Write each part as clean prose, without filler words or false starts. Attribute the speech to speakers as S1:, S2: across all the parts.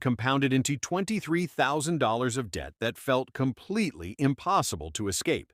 S1: compounded into $23,000 of debt that felt completely impossible to escape.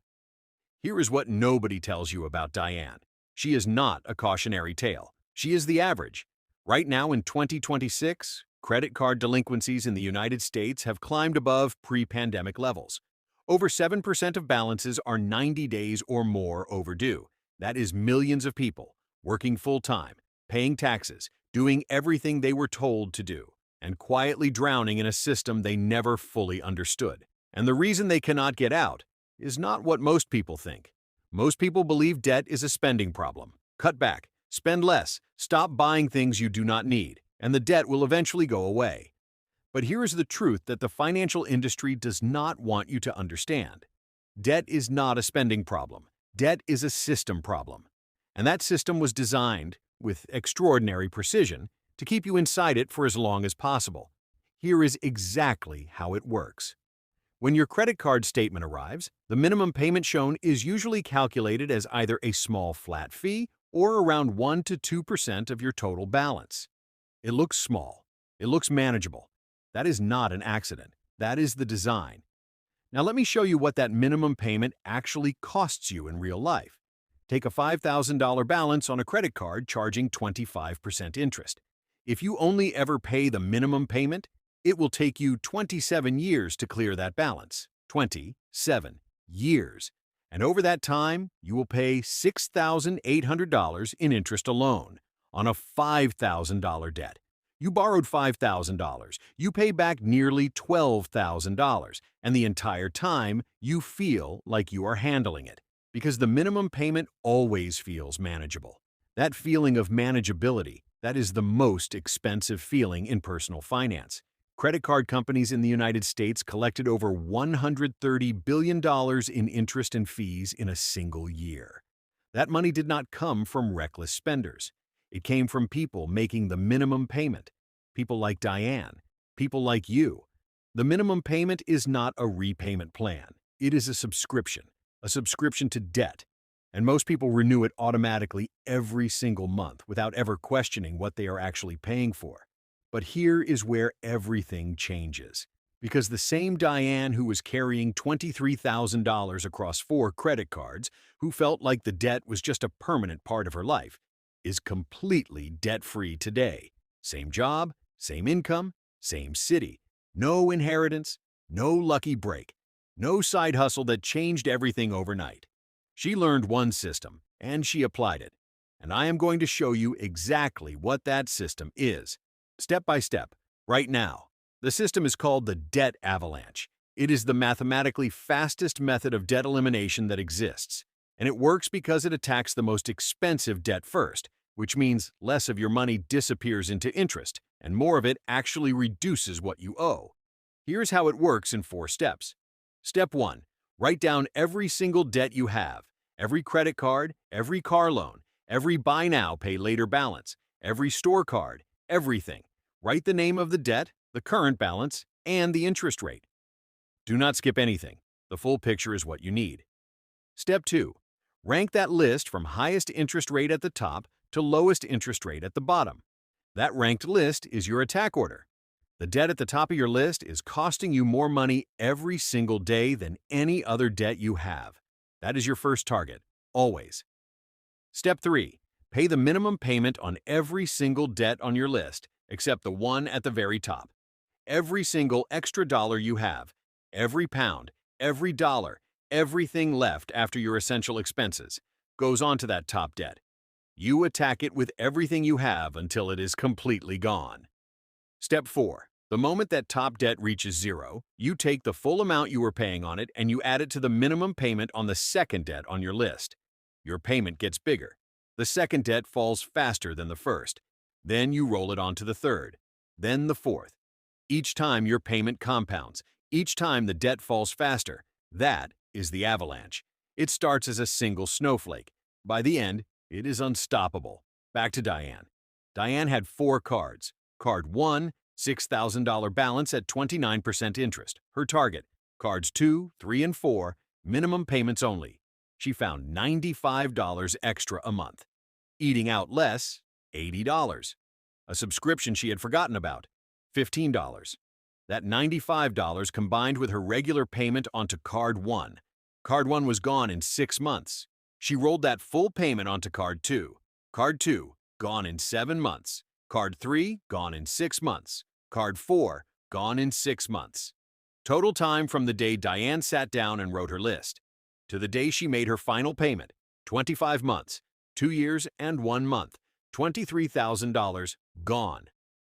S1: Here is what nobody tells you about Diane. She is not a cautionary tale. She is the average. Right now in 2026, credit card delinquencies in the United States have climbed above pre-pandemic levels. Over 7% of balances are 90 days or more overdue. That is millions of people working full-time, paying taxes, doing everything they were told to do, and quietly drowning in a system they never fully understood. And the reason they cannot get out is not what most people think. Most people believe debt is a spending problem. Cut back, spend less, stop buying things you do not need, and the debt will eventually go away. But here is the truth that the financial industry does not want you to understand. Debt is not a spending problem. Debt is a system problem. And that system was designed, with extraordinary precision, to keep you inside it for as long as possible. Here is exactly how it works. When your credit card statement arrives, the minimum payment shown is usually calculated as either a small flat fee or around 1 to 2% of your total balance. It looks small. It looks manageable. That is not an accident. That is the design. Now let me show you what that minimum payment actually costs you in real life. Take a $5,000 balance on a credit card charging 25% interest. If you only ever pay the minimum payment, it will take you 27 years to clear that balance. 27 years. And over that time, you will pay $6,800 in interest alone on a $5,000 debt. You borrowed $5,000. You pay back nearly $12,000, and the entire time, you feel like you are handling it, because the minimum payment always feels manageable. That feeling of manageability, that is the most expensive feeling in personal finance. Credit card companies in the United States collected over $130 billion in interest and fees in a single year. That money did not come from reckless spenders. It came from people making the minimum payment. People like Diane. People like you. The minimum payment is not a repayment plan. It is a subscription to debt. And most people renew it automatically every single month without ever questioning what they are actually paying for. But here is where everything changes. Because the same Diane who was carrying $23,000 across 4 credit cards, who felt like the debt was just a permanent part of her life, is completely debt-free today. Same job, same income, same city. No inheritance, no lucky break, no side hustle that changed everything overnight. She learned one system, and she applied it. And I am going to show you exactly what that system is. Step by step, right now. The system is called the debt avalanche. It is the mathematically fastest method of debt elimination that exists, and it works because it attacks the most expensive debt first, which means less of your money disappears into interest, and more of it actually reduces what you owe. Here's how it works in 4 steps. Step 1. Write down every single debt you have, every credit card, every car loan, every buy now, pay later balance, every store card, everything. Write the name of the debt, the current balance, and the interest rate. Do not skip anything. The full picture is what you need. Step 2. Rank that list from highest interest rate at the top to lowest interest rate at the bottom. That ranked list is your attack order. The debt at the top of your list is costing you more money every single day than any other debt you have. That is your first target, always. Step 3. Pay the minimum payment on every single debt on your list, except the one at the very top. Every single extra dollar you have, every pound, every dollar, everything left after your essential expenses, goes onto that top debt. You attack it with everything you have until it is completely gone. Step 4. The moment that top debt reaches 0, you take the full amount you were paying on it and you add it to the minimum payment on the second debt on your list. Your payment gets bigger. The second debt falls faster than the first. Then you roll it on to the third, then the fourth. Each time your payment compounds, each time the debt falls faster. That is the avalanche. It starts as a single snowflake. By the end, it is unstoppable. Back to Diane. Diane had 4 cards. Card 1, $6,000 balance at 29% interest. Her target. Cards 2, 3, and 4, minimum payments only. She found $95 extra a month. Eating out less, $80. A subscription she had forgotten about, $15. That $95 combined with her regular payment onto Card 1. Card 1 was gone in 6 months. She rolled that full payment onto Card 2. Card 2, gone in 7 months. Card 3, gone in 6 months. Card 4, gone in 6 months. Total time from the day Diane sat down and wrote her list to the day she made her final payment, 25 months, 2 years and 1 month, $23,000 gone.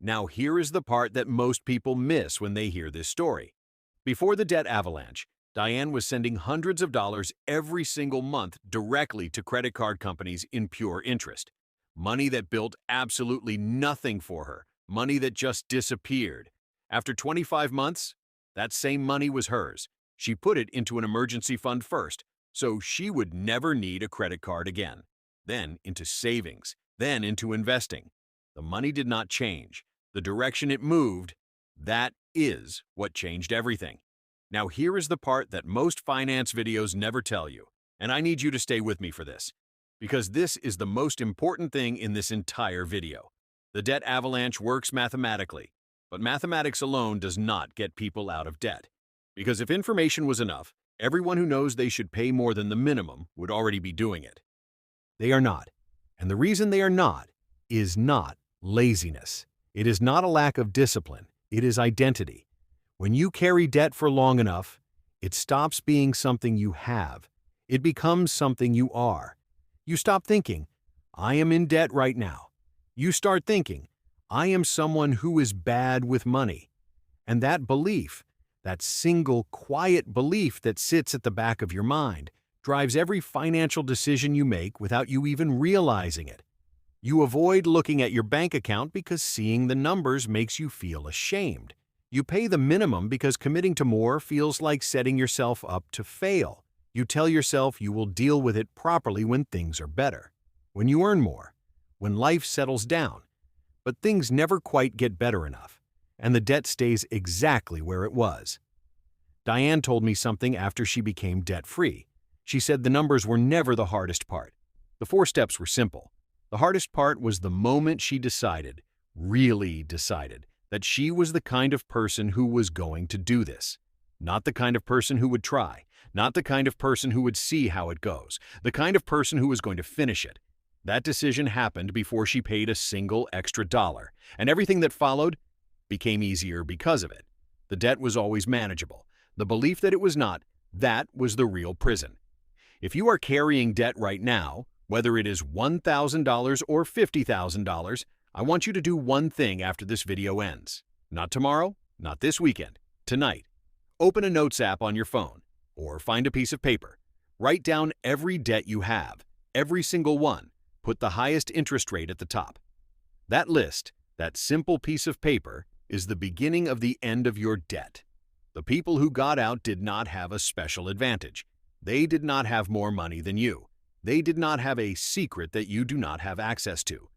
S1: Now here is the part that most people miss when they hear this story. Before the debt avalanche, Diane was sending hundreds of dollars every single month directly to credit card companies in pure interest. Money that built absolutely nothing for her, money that just disappeared. After 25 months, that same money was hers. She put it into an emergency fund first, so she would never need a credit card again. Then into savings, then into investing. The money did not change. The direction it moved, that is what changed everything. Now here is the part that most finance videos never tell you, and I need you to stay with me for this, because this is the most important thing in this entire video. The debt avalanche works mathematically, but mathematics alone does not get people out of debt. Because if information was enough, everyone who knows they should pay more than the minimum would already be doing it. They are not. And the reason they are not is not laziness. It is not a lack of discipline. It is identity. When you carry debt for long enough, it stops being something you have. It becomes something you are. You stop thinking, I am in debt right now. You start thinking, I am someone who is bad with money. And that belief, that single quiet belief that sits at the back of your mind, drives every financial decision you make without you even realizing it. You avoid looking at your bank account because seeing the numbers makes you feel ashamed. You pay the minimum because committing to more feels like setting yourself up to fail. You tell yourself you will deal with it properly when things are better, when you earn more, when life settles down. But things never quite get better enough, and the debt stays exactly where it was. Diane told me something after she became debt-free. She said the numbers were never the hardest part. The 4 steps were simple. The hardest part was the moment she decided, really decided, that she was the kind of person who was going to do this. Not the kind of person who would try, not the kind of person who would see how it goes, the kind of person who was going to finish it. That decision happened before she paid a single extra dollar, and everything that followed became easier because of it. The debt was always manageable. The belief that it was not, that was the real prison. If you are carrying debt right now, whether it is $1,000 or $50,000, I want you to do one thing after this video ends. Not tomorrow, not this weekend, tonight. Open a notes app on your phone, or find a piece of paper. Write down every debt you have, every single one. Put the highest interest rate at the top. That list, that simple piece of paper, is the beginning of the end of your debt. The people who got out did not have a special advantage. They did not have more money than you. They did not have a secret that you do not have access to.